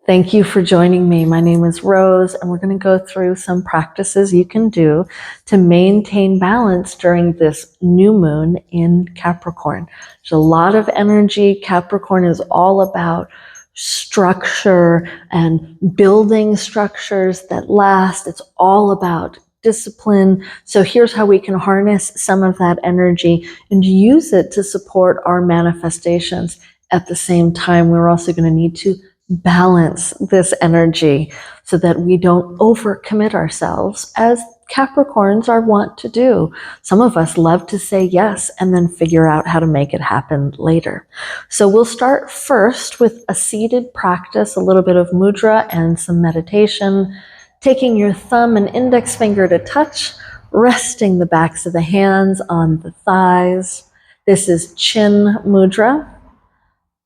Thank you for joining me. My name is Rose, and we're going to go through some practices you can do to maintain balance during this new moon in Capricorn. There's a lot of energy. Capricorn is all about structure and building structures that last. It's all about discipline. So here's how we can harness some of that energy and use it to support our manifestations. At the same time, we're also going to need to balance this energy so that we don't overcommit ourselves, as Capricorns are wont to do. Some of us love to say yes and then figure out how to make it happen later. So we'll start first with a seated practice, a little bit of mudra and some meditation, taking your thumb and index finger to touch, resting the backs of the hands on the thighs. This is chin mudra.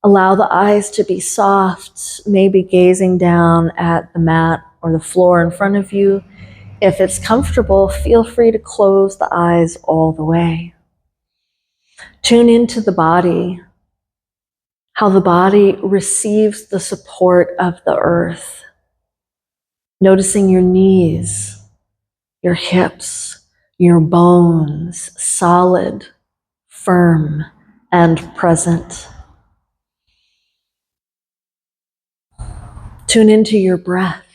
Allow the eyes to be soft, maybe gazing down at the mat or the floor in front of you. If it's comfortable, feel free to close the eyes all the way. Tune into the body, how the body receives the support of the earth. Noticing your knees, your hips, your bones, solid, firm, and present. Tune into your breath,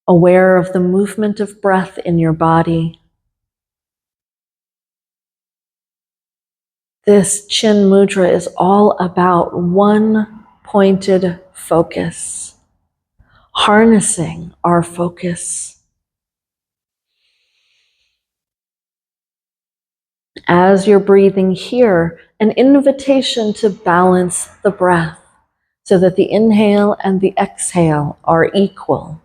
aware of the movement of breath in your body. This chin mudra is all about one pointed focus, harnessing our focus. As you're breathing here, an invitation to balance the breath so that the inhale and the exhale are equal.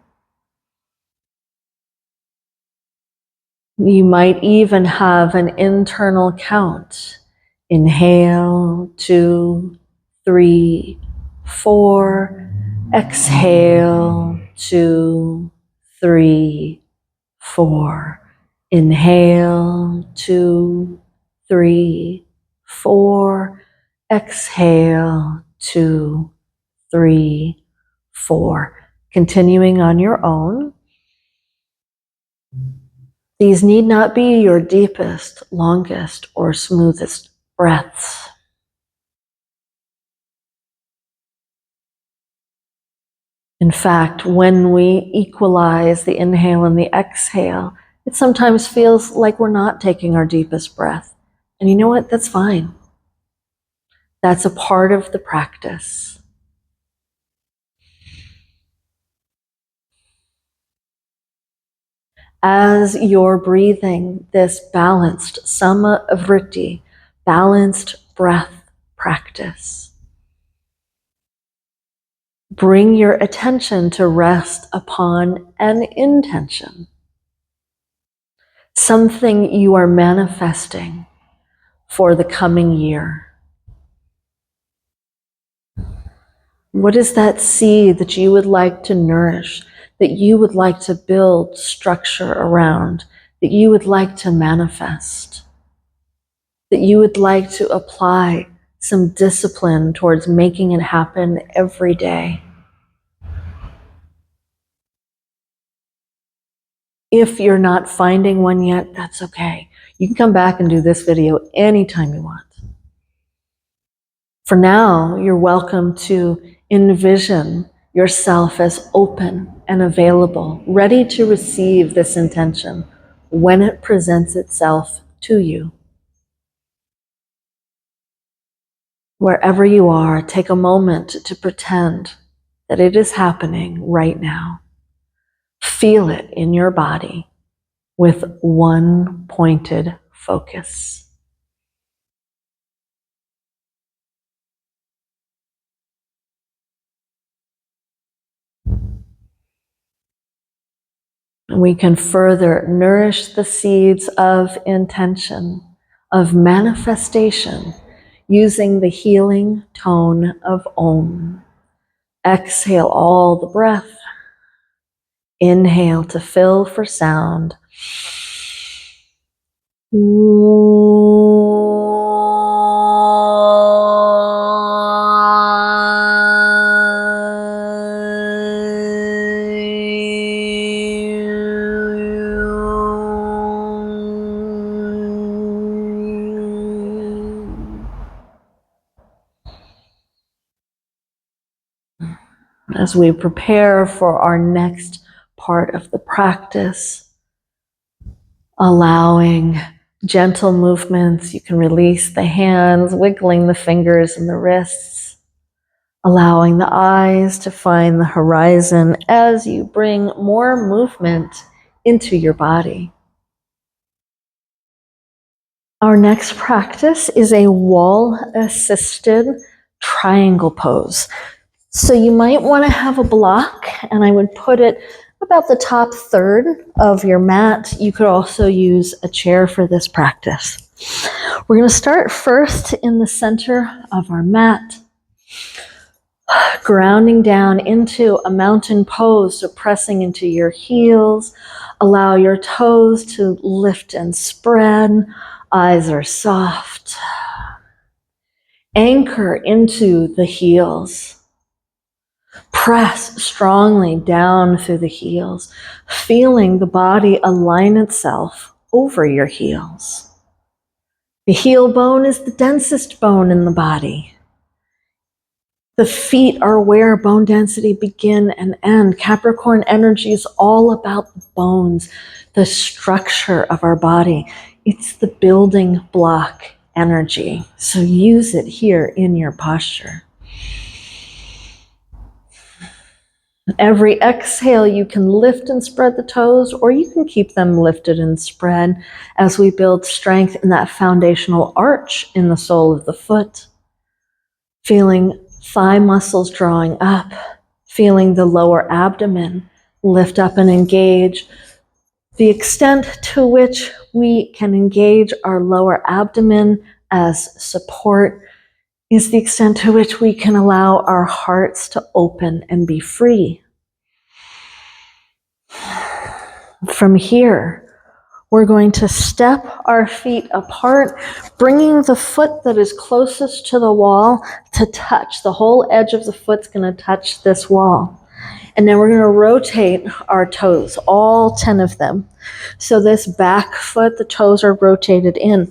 You might even have an internal count. Inhale, 2, 3, 4. Exhale, 2, 3, 4. Inhale, 2, 3, 4. Exhale, 2, 3, 4. Continuing on your own. These need not be your deepest, longest, or smoothest breaths. In fact, when we equalize the inhale and the exhale, it sometimes feels like we're not taking our deepest breath. And you know what? That's fine. That's a part of the practice. As you're breathing this balanced sama-vritti, balanced breath practice, bring your attention to rest upon an intention, something you are manifesting for the coming year. What is that seed that you would like to nourish, that you would like to build structure around, that you would like to manifest, that you would like to apply some discipline towards making it happen every day? If you're not finding one yet, that's okay. You can come back and do this video anytime you want. For now, you're welcome to envision yourself as open and available, ready to receive this intention when it presents itself to you. Wherever you are, take a moment to pretend that it is happening right now. Feel it in your body with one pointed focus. We can further nourish the seeds of intention, of manifestation, using the healing tone of Om. Exhale all the breath. Inhale to fill for sound. As we prepare for our next part of the practice, allowing gentle movements. You can release the hands, wiggling the fingers and the wrists, allowing the eyes to find the horizon as you bring more movement into your body. Our next practice is a wall-assisted triangle pose. So you might want to have a block, and I would put it about the top third of your mat. You could also use a chair for this practice. We're going to start first in the center of our mat, grounding down into a mountain pose, so pressing into your heels. Allow your toes to lift and spread. Eyes are soft. Anchor into the heels. Press strongly down through the heels, feeling the body align itself over your heels. The heel bone is the densest bone in the body. The feet are where bone density begin and end. Capricorn energy is all about the bones, the structure of our body. It's the building block energy. So use it here in your posture. Every exhale, you can lift and spread the toes, or you can keep them lifted and spread as we build strength in that foundational arch in the sole of the foot. Feeling thigh muscles drawing up, feeling the lower abdomen lift up and engage. The extent to which we can engage our lower abdomen as support is the extent to which we can allow our hearts to open and be free. From here, we're going to step our feet apart, bringing the foot that is closest to the wall to touch. The whole edge of the foot's going to touch this wall. And then we're going to rotate our toes, all 10 of them. So this back foot, the toes are rotated in.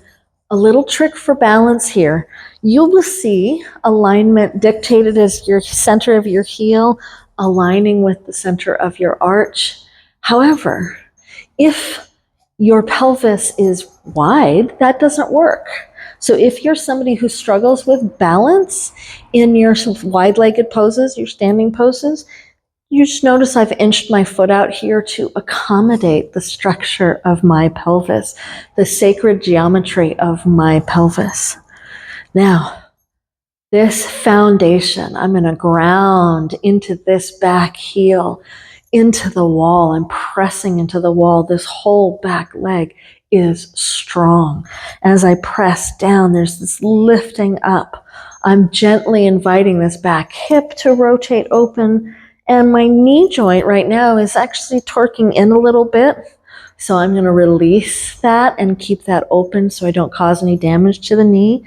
A little trick for balance here. You will see alignment dictated as your center of your heel aligning with the center of your arch. However, if your pelvis is wide, that doesn't work. So if you're somebody who struggles with balance in your wide-legged poses, your standing poses, you just notice I've inched my foot out here to accommodate the structure of my pelvis, the sacred geometry of my pelvis. Now, this foundation, I'm going to ground into this back heel, into the wall. I'm pressing into the wall. This whole back leg is strong. As I press down, there's this lifting up. I'm gently inviting this back hip to rotate open. And my knee joint right now is actually torquing in a little bit. So I'm going to release that and keep that open so I don't cause any damage to the knee.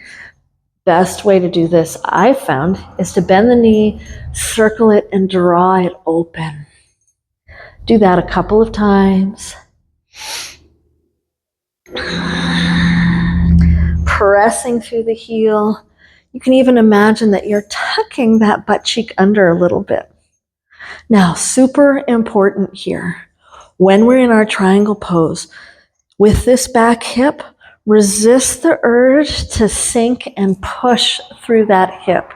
Best way to do this, I've found, is to bend the knee, circle it, and draw it open. Do that a couple of times. Pressing through the heel. You can even imagine that you're tucking that butt cheek under a little bit. Now, super important here, when we're in our triangle pose, with this back hip, resist the urge to sink and push through that hip.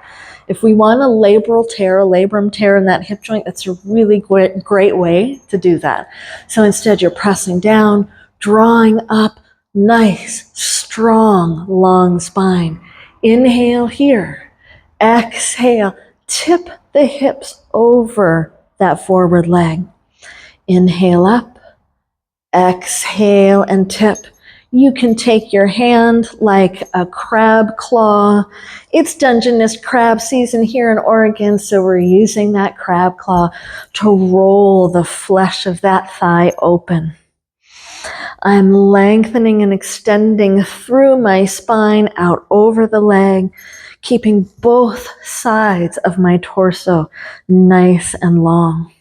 If we want a labrum tear in that hip joint, that's a really great way to do that. So instead, you're pressing down, drawing up, nice, strong, long spine. Inhale here. Exhale. Tip the hips over that forward leg. Inhale up. Exhale and tip. You can take your hand like a crab claw. It's Dungeness crab season here in Oregon, so we're using that crab claw to roll the flesh of that thigh open. I'm lengthening and extending through my spine out over the leg, keeping both sides of my torso nice and long.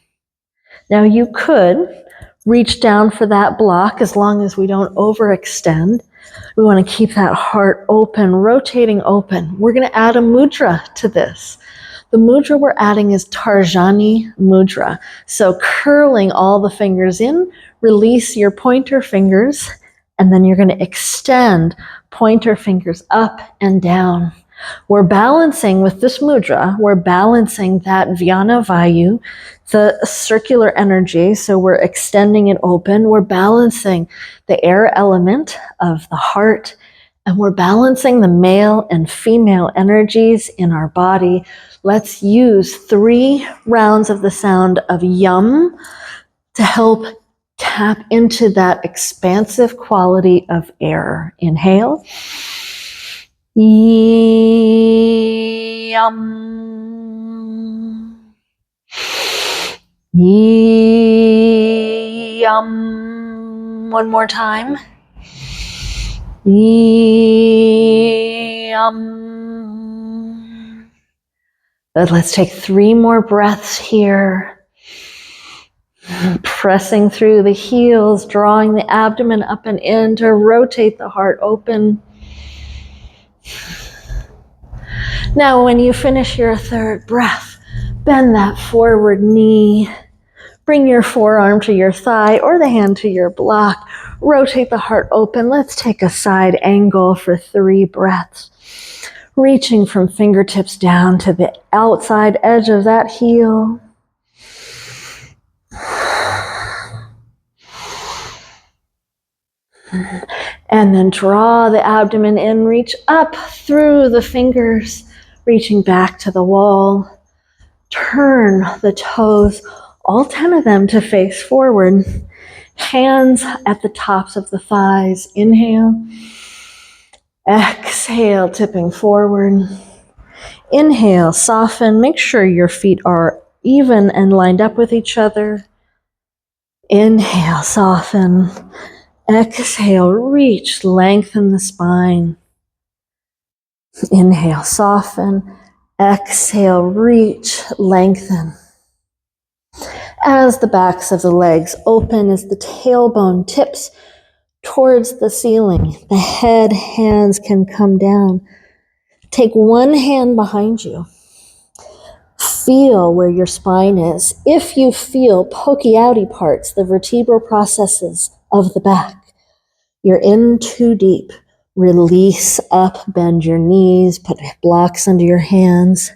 Now you could reach down for that block as long as we don't overextend. We want to keep that heart open, rotating open. We're going to add a mudra to this. The mudra we're adding is Tarjani Mudra. So curling all the fingers in, release your pointer fingers, and then you're going to extend pointer fingers up and down. We're balancing with this mudra, we're balancing that Vyana Vayu, the circular energy. So we're extending it open. We're balancing the air element of the heart, and we're balancing the male and female energies in our body. Let's use 3 rounds of the sound of yum to help tap into that expansive quality of air. Inhale. Yum. Yum. One more time. Yum. Let's take 3 more breaths here. Pressing through the heels, drawing the abdomen up and in to rotate the heart open. Now, when you finish your 3rd breath, bend that forward knee. Bring your forearm to your thigh or the hand to your block. Rotate the heart open. Let's take a side angle for 3 breaths. Reaching from fingertips down to the outside edge of that heel. And then draw the abdomen in, reach up through the fingers, reaching back to the wall. Turn the toes, all 10 of them, to face forward. Hands at the tops of the thighs. Inhale. Exhale, tipping forward. Inhale, soften. Make sure your feet are even and lined up with each other. Inhale, soften. Exhale, reach, lengthen the spine. Inhale, soften. Exhale, reach, lengthen. As the backs of the legs open, as the tailbone tips towards the ceiling, the head, hands can come down. Take one hand behind you. Feel where your spine is. If you feel pokey outy parts, the vertebral processes of the back, you're in too deep. Release up, bend your knees, put blocks under your hands.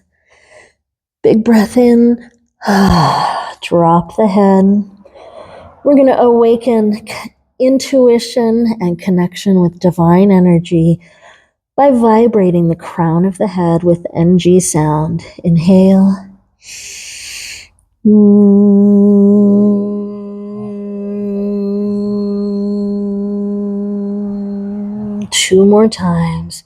Big breath in, drop the head. We're going to awaken intuition and connection with divine energy by vibrating the crown of the head with NG sound. Inhale. 2 more times.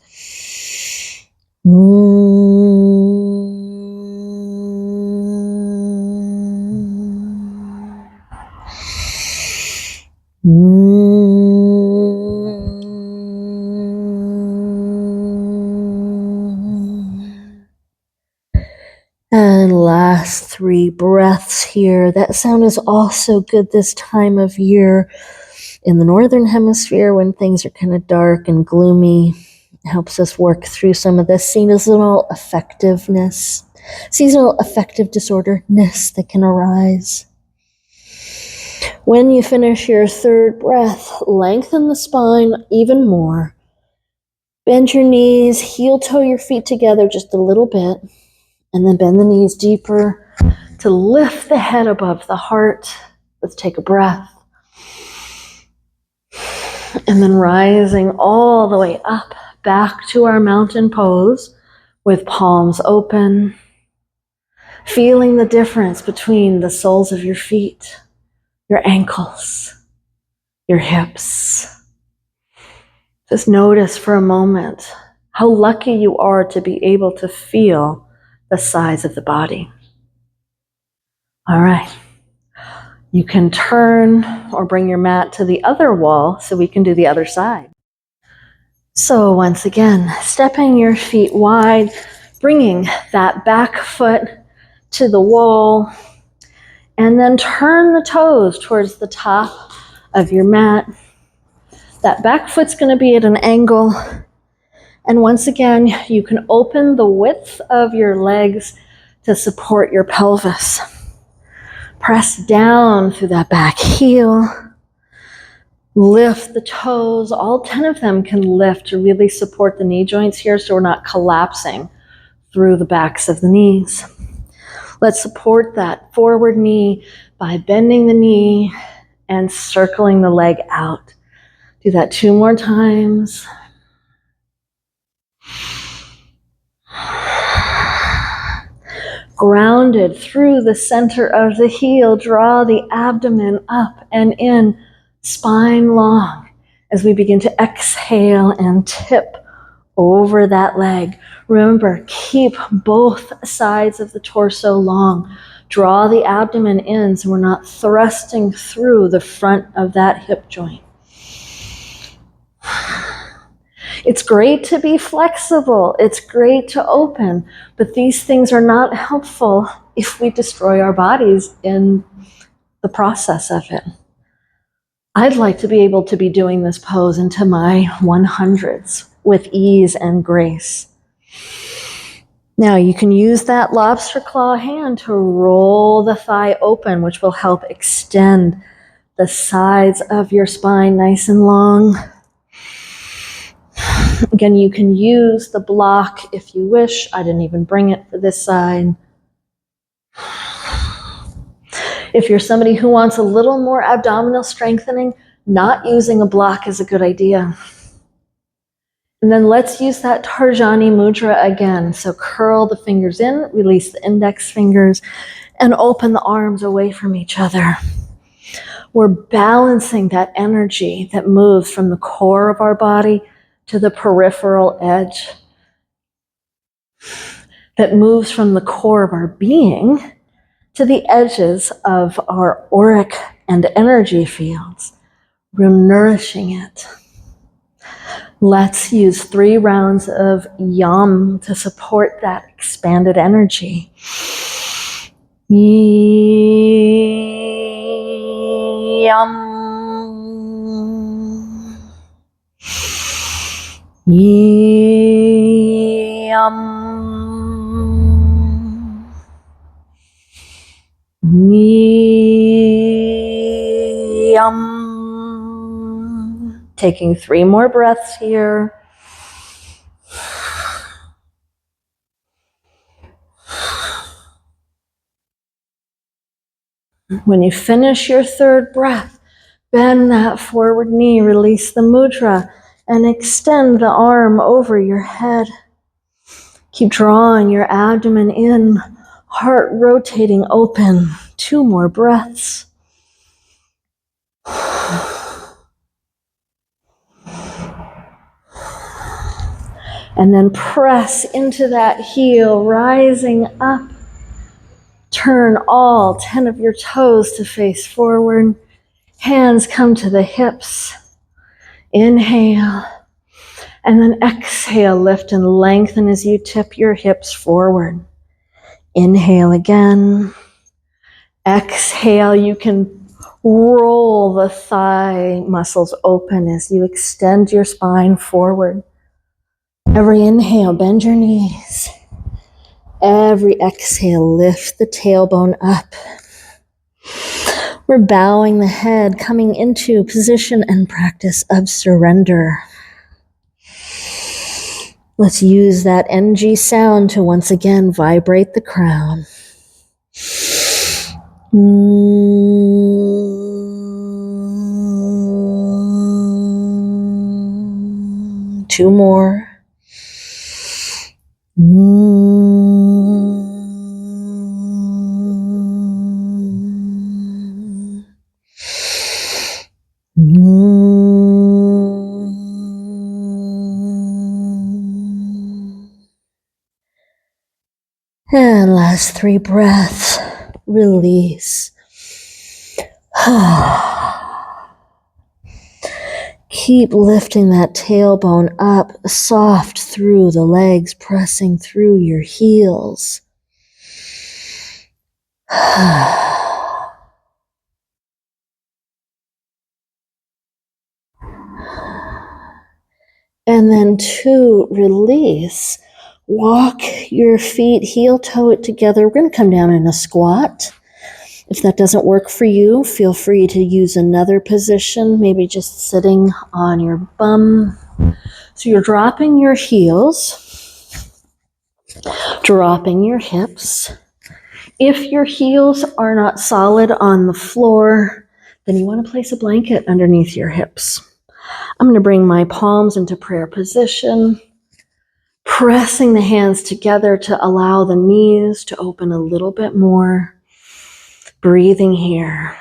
And last 3 breaths here. That sound is also good this time of year. In the Northern Hemisphere, when things are kind of dark and gloomy, it helps us work through some of the seasonal affective disorderness that can arise. When you finish your 3rd breath, lengthen the spine even more. Bend your knees, heel toe your feet together just a little bit, and then bend the knees deeper to lift the head above the heart. Let's take a breath. And then rising all the way up, back to our mountain pose with palms open. Feeling the difference between the soles of your feet, your ankles, your hips. Just notice for a moment how lucky you are to be able to feel the size of the body. All right. You can turn or bring your mat to the other wall so we can do the other side. So once again, stepping your feet wide, bringing that back foot to the wall, and then turn the toes towards the top of your mat. That back foot's going to be at an angle. And once again, you can open the width of your legs to support your pelvis. Press down through that back heel. Lift the toes. All 10 of them can lift to really support the knee joints here so we're not collapsing through the backs of the knees. Let's support that forward knee by bending the knee and circling the leg out. Do that 2 more times. Grounded through the center of the heel, draw the abdomen up and in, spine long, as we begin to exhale and tip over that leg. Remember, keep both sides of the torso long. Draw the abdomen in so we're not thrusting through the front of that hip joint. It's great to be flexible. It's great to open, but these things are not helpful if we destroy our bodies in the process of it. I'd like to be able to be doing this pose into my 100s with ease and grace. Now you can use that lobster claw hand to roll the thigh open, which will help extend the sides of your spine nice and long. Again, you can use the block if you wish. I didn't even bring it for this side. If you're somebody who wants a little more abdominal strengthening, not using a block is a good idea. And then let's use that Tarjani Mudra again. So curl the fingers in, release the index fingers, and open the arms away from each other. We're balancing that energy that moves from the core of our body to the peripheral edge, that moves from the core of our being to the edges of our auric and energy fields. We're nourishing it. Let's use 3 rounds of yum to support that expanded energy. Yum. Yum. Yum. Taking 3 more breaths here. When you finish your 3rd breath, bend that forward knee, release the mudra, and extend the arm over your head. Keep drawing your abdomen in, heart rotating open. 2 more breaths. And then press into that heel, rising up. Turn all 10 of your toes to face forward. Hands come to the hips. Inhale. And then exhale, lift and lengthen as you tip your hips forward. Inhale again. Exhale, you can roll the thigh muscles open as you extend your spine forward. Every inhale, bend your knees. Every exhale, lift the tailbone up. We're bowing the head, coming into position and practice of surrender. Let's use that NG sound to once again vibrate the crown. 2 more. 3 breaths. Release. Keep lifting that tailbone up, soft through the legs, pressing through your heels. And then to release, Walk your feet heel toe it together. We're going to come down in a squat. If that doesn't work for you, feel free to use another position, maybe just sitting on your bum. So you're dropping your heels, dropping your hips. If your heels are not solid on the floor, then you want to place a blanket underneath your hips. I'm going to bring my palms into prayer position, pressing the hands together to allow the knees to open a little bit more. Breathing here.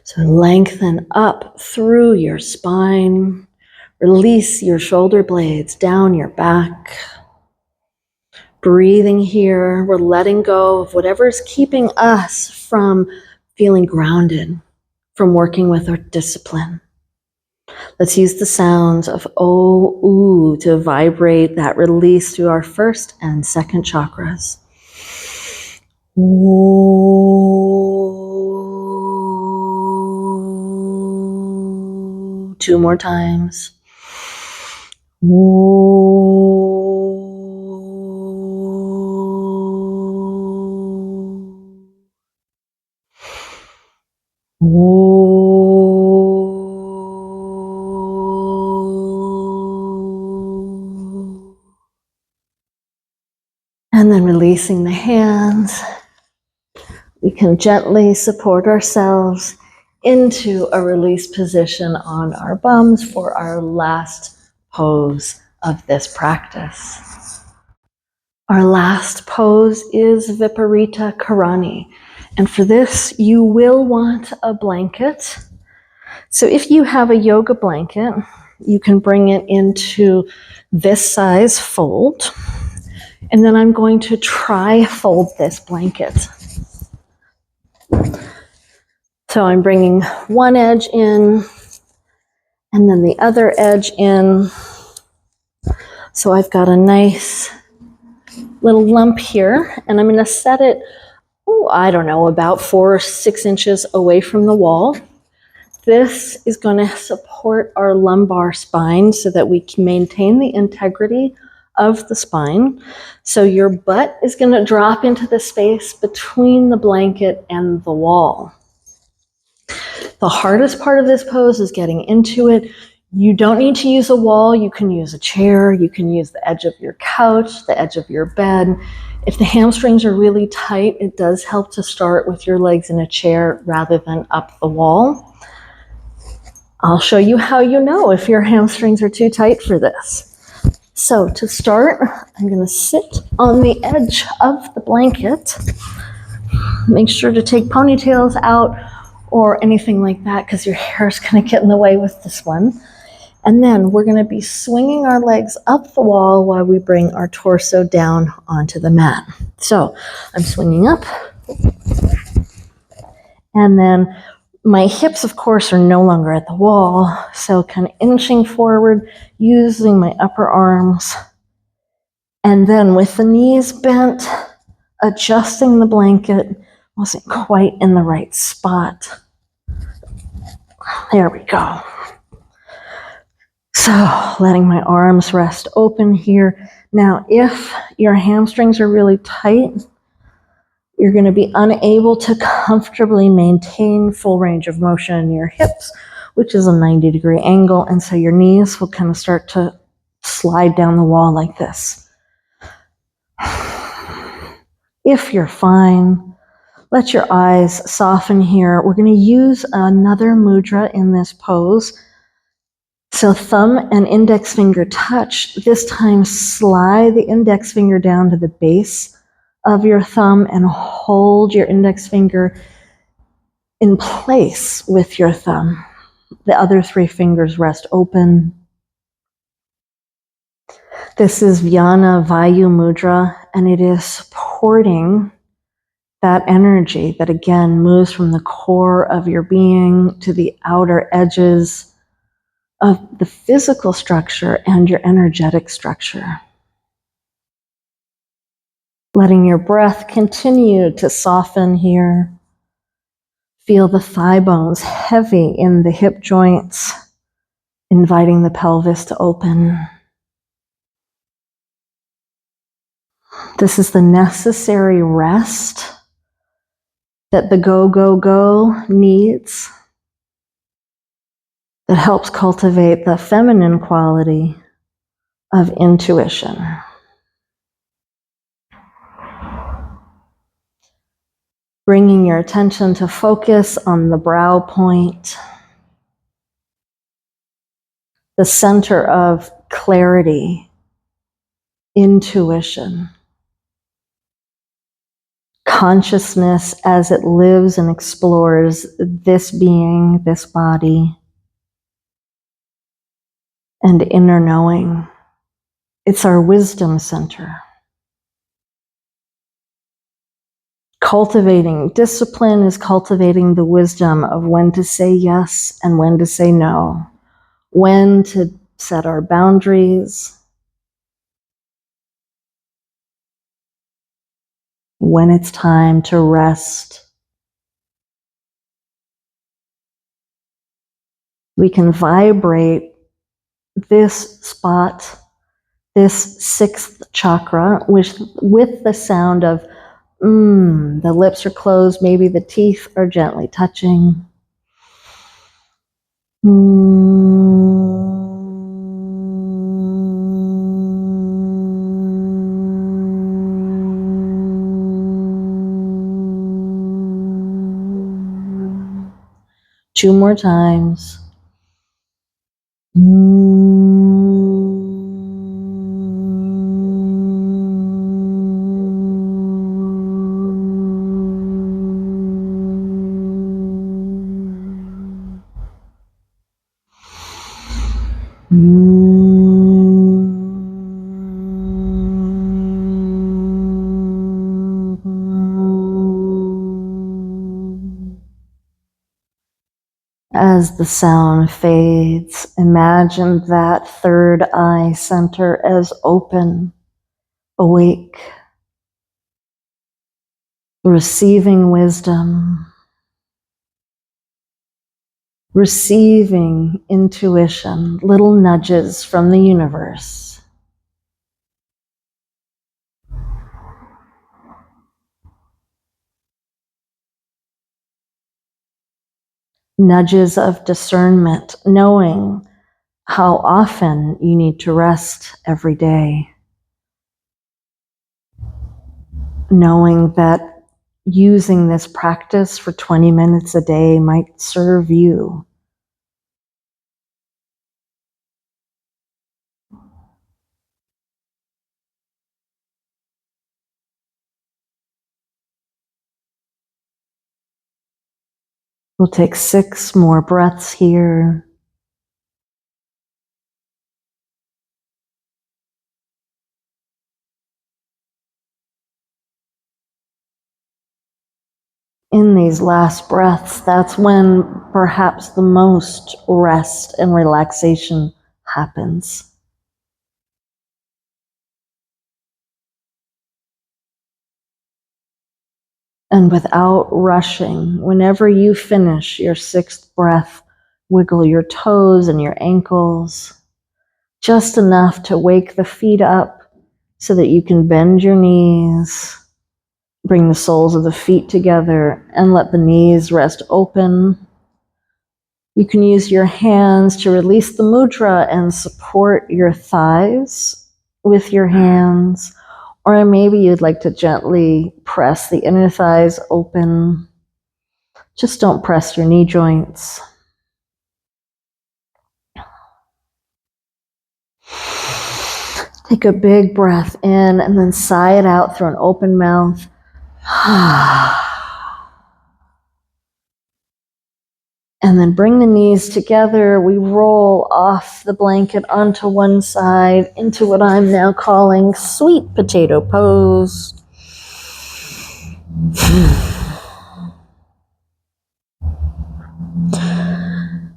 So lengthen up through your spine. Release your shoulder blades down your back. Breathing here. We're letting go of whatever's keeping us from feeling grounded, from working with our discipline. Let's use the sounds of oh, ooh to vibrate that release through our first and second chakras. Ooh. 2 more times. Ooh. Ooh. And then releasing the hands, we can gently support ourselves into a release position on our bums for our last pose of this practice. Our last pose is Viparita Karani. And for this, you will want a blanket. So if you have a yoga blanket, you can bring it into this size fold. And then I'm going to tri-fold this blanket. So I'm bringing one edge in and then the other edge in. So I've got a nice little lump here, and I'm going to set it, I don't know, about 4 or 6 inches away from the wall. This is going to support our lumbar spine so that we can maintain the integrity of the spine. So your butt is going to drop into the space between the blanket and the wall. The hardest part of this pose is getting into it. You don't need to use a wall. You can use a chair. You can use the edge of your couch, the edge of your bed. If the hamstrings are really tight, it does help to start with your legs in a chair rather than up the wall. I'll show you how you know if your hamstrings are too tight for this. So to start, I'm going to sit on the edge of the blanket. Make sure to take ponytails out or anything like that because your hair is going to get in the way with this one. And then we're going to be swinging our legs up the wall while we bring our torso down onto the mat. So I'm swinging up. And then my hips, of course, are no longer at the wall. So kind of inching forward, using my upper arms. And then with the knees bent, adjusting the blanket. Wasn't quite in the right spot. There we go. So letting my arms rest open here. Now, if your hamstrings are really tight, you're going to be unable to comfortably maintain full range of motion in your hips, which is a 90-degree angle. And so your knees will kind of start to slide down the wall like this. If you're fine, let your eyes soften here. We're going to use another mudra in this pose. So thumb and index finger touch. This time slide the index finger down to the base of your thumb and hold your index finger in place with your thumb. The other 3 fingers rest open. This is Vyana Vayu Mudra, and it is supporting that energy that again moves from the core of your being to the outer edges of the physical structure and your energetic structure. Letting your breath continue to soften here. Feel the thigh bones heavy in the hip joints, inviting the pelvis to open. This is the necessary rest that the go, go, go needs, that helps cultivate the feminine quality of intuition. Bringing your attention to focus on the brow point, the center of clarity, intuition, consciousness as it lives and explores this being, this body, and inner knowing. It's our wisdom center. Cultivating discipline is cultivating the wisdom of when to say yes and when to say no, when to set our boundaries, when it's time to rest. We can vibrate this spot, this sixth chakra, with the sound of the lips are closed, maybe the teeth are gently touching. 2 more times. As the sound fades, imagine that third eye center as open, awake, receiving wisdom, receiving intuition, little nudges from the universe. Nudges of discernment, knowing how often you need to rest every day. Knowing that using this practice for 20 minutes a day might serve you. We'll take 6 more breaths here. In these last breaths, that's when perhaps the most rest and relaxation happens. And without rushing, whenever you finish your 6th breath, wiggle your toes and your ankles, just enough to wake the feet up so that you can bend your knees, bring the soles of the feet together, and let the knees rest open. You can use your hands to release the mudra and support your thighs with your hands. Or maybe you'd like to gently press the inner thighs open. Just don't press your knee joints. Take a big breath in and then sigh it out through an open mouth. And then bring the knees together. We roll off the blanket onto one side into what I'm now calling sweet potato pose.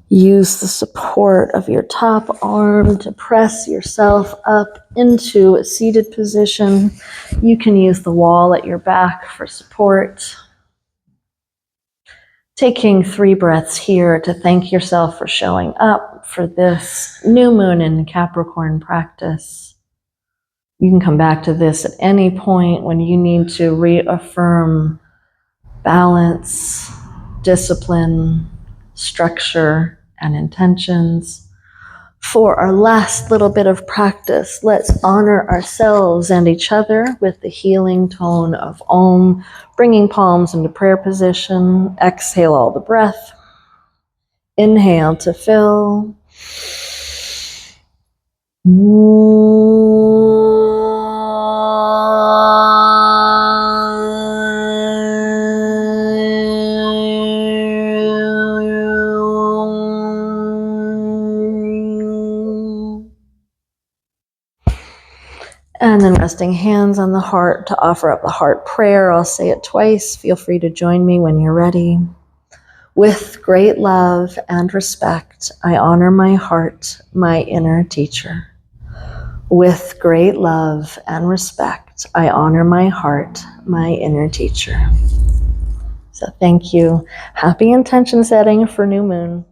Use the support of your top arm to press yourself up into a seated position. You can use the wall at your back for support. Taking 3 breaths here to thank yourself for showing up for this new moon in Capricorn practice. You can come back to this at any point when you need to reaffirm balance, discipline, structure, and intentions. For our last little bit of practice, let's honor ourselves and each other with the healing tone of Om, bringing palms into prayer position. Exhale all the breath. Inhale to fill. And then resting hands on the heart to offer up the heart prayer. I'll say it twice. Feel free to join me when you're ready. With great love and respect, I honor my heart, my inner teacher. With great love and respect, I honor my heart, my inner teacher. So thank you. Happy intention setting for new moon.